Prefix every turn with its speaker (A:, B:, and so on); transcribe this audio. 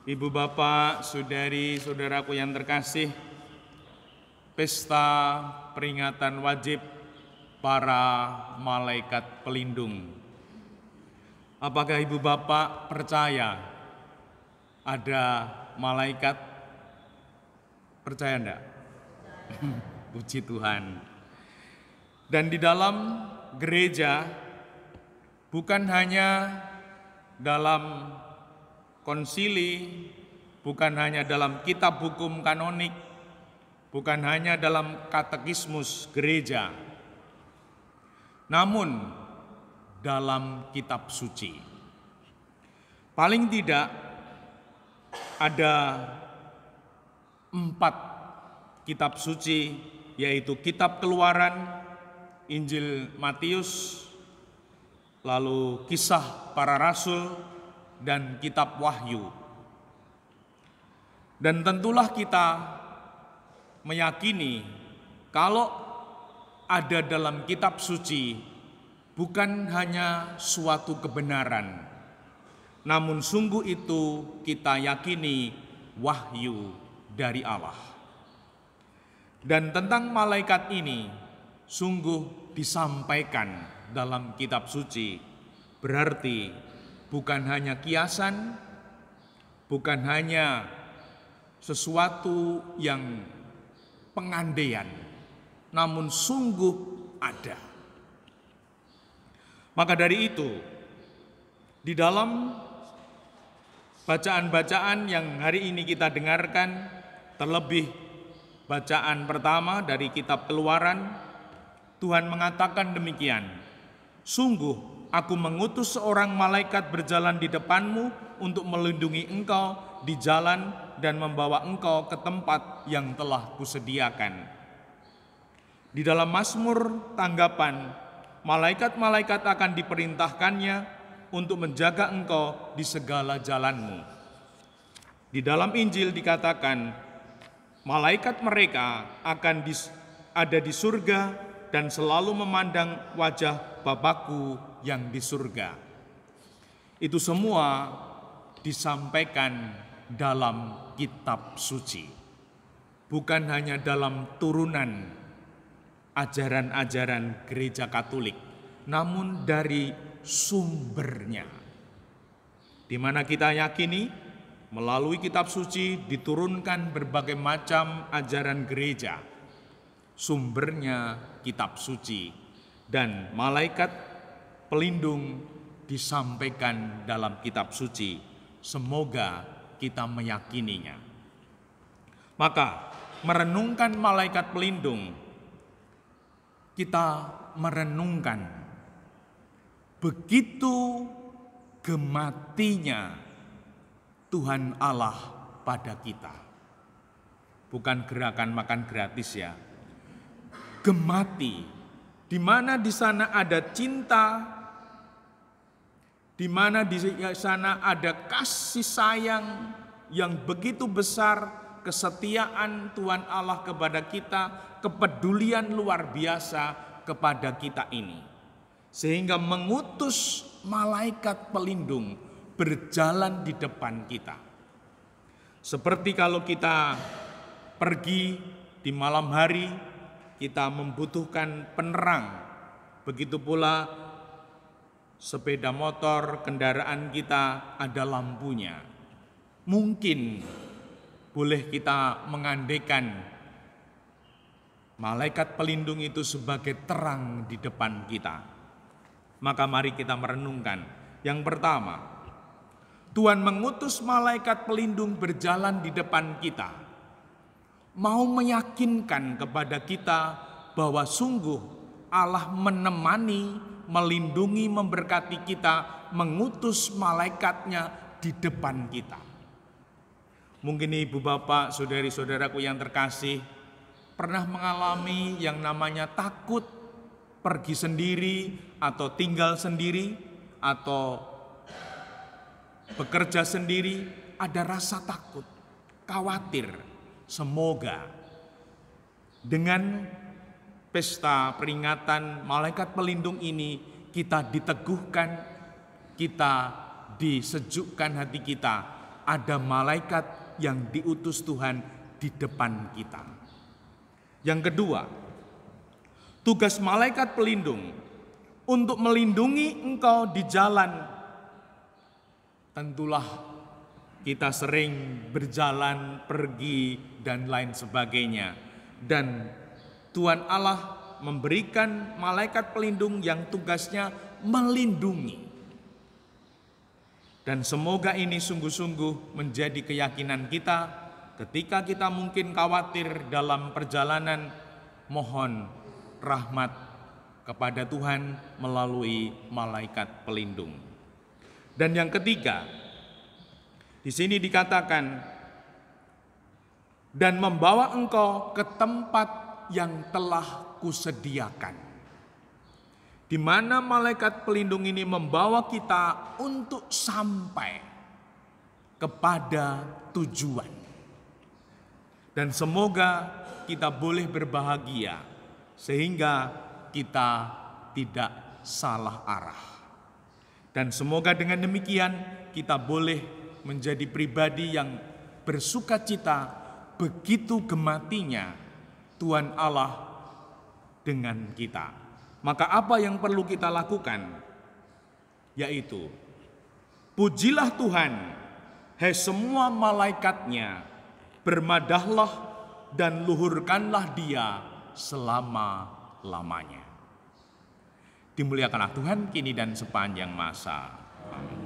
A: Ibu bapak, saudari, saudaraku yang terkasih, pesta peringatan wajib para malaikat pelindung. Apakah ibu bapak percaya ada malaikat? Percaya enggak? Puji Tuhan. Dan di dalam gereja, bukan hanya dalam konsili, bukan hanya dalam kitab hukum kanonik, bukan hanya dalam katekismus gereja, namun dalam kitab suci. Paling tidak ada 4 kitab suci, yaitu kitab Keluaran, Injil Matius, lalu Kisah Para Rasul, dan kitab Wahyu. Dan tentulah kita meyakini kalau ada dalam kitab suci bukan hanya suatu kebenaran, namun sungguh itu kita yakini wahyu dari Allah. Dan tentang malaikat ini sungguh disampaikan dalam kitab suci, berarti bukan hanya kiasan, bukan hanya sesuatu yang pengandaian, namun sungguh ada. Maka dari itu, di dalam bacaan-bacaan yang hari ini kita dengarkan, terlebih bacaan pertama dari kitab Keluaran, Tuhan mengatakan demikian, "Sungguh aku mengutus seorang malaikat berjalan di depanmu untuk melindungi engkau di jalan dan membawa engkau ke tempat yang telah kusediakan." Di dalam Mazmur tanggapan, malaikat-malaikat akan diperintahkannya untuk menjaga engkau di segala jalanmu. Di dalam Injil dikatakan, malaikat mereka akan ada di surga dan selalu memandang wajah Bapakku yang di surga. Itu semua disampaikan dalam kitab suci, bukan hanya dalam turunan ajaran-ajaran gereja Katolik, namun dari sumbernya, di mana kita yakini melalui kitab suci diturunkan berbagai macam ajaran gereja. Sumbernya kitab suci, dan malaikat pelindung disampaikan dalam kitab suci. Semoga kita meyakininya. Maka merenungkan malaikat pelindung, kita merenungkan begitu gematinya Tuhan Allah pada kita. Bukan gerakan makan gratis ya. Gemati, di mana di sana ada cinta, di mana di sana ada kasih sayang yang begitu besar, kesetiaan Tuhan Allah kepada kita, kepedulian luar biasa kepada kita ini, sehingga mengutus malaikat pelindung berjalan di depan kita. Seperti kalau kita pergi di malam hari, kita membutuhkan penerang. Begitu pula sepeda motor, kendaraan kita ada lampunya. Mungkin boleh kita mengandaikan malaikat pelindung itu sebagai terang di depan kita. Maka mari kita merenungkan. Yang pertama, Tuhan mengutus malaikat pelindung berjalan di depan kita, mau meyakinkan kepada kita bahwa sungguh Allah menemani, melindungi, memberkati kita, mengutus malaikatnya di depan kita. Mungkin ibu bapak, saudari-saudaraku yang terkasih, pernah mengalami yang namanya takut pergi sendiri atau tinggal sendiri atau bekerja sendiri, ada rasa takut, khawatir. Semoga dengan pesta peringatan malaikat pelindung ini kita diteguhkan, kita disejukkan hati kita ada malaikat yang diutus Tuhan di depan kita. Yang kedua, tugas malaikat pelindung untuk melindungi engkau di jalan. Tentulah kita sering berjalan, pergi, dan lain sebagainya. Dan Tuhan Allah memberikan malaikat pelindung yang tugasnya melindungi. Dan semoga ini sungguh-sungguh menjadi keyakinan kita ketika kita mungkin khawatir dalam perjalanan, mohon rahmat kepada Tuhan melalui malaikat pelindung. Dan yang ketiga, di sini dikatakan, dan membawa engkau ke tempat yang telah kusediakan. Di mana malaikat pelindung ini membawa kita untuk sampai kepada tujuan. Dan semoga kita boleh berbahagia sehingga kita tidak salah arah. Dan semoga dengan demikian kita boleh menjadi pribadi yang bersukacita begitu gematinya Tuhan Allah dengan kita. Maka apa yang perlu kita lakukan? Yaitu, pujilah Tuhan, hai semua malaikatnya, bermadahlah dan luhurkanlah Dia selama-lamanya. Dimuliakanlah Tuhan kini dan sepanjang masa. Amin.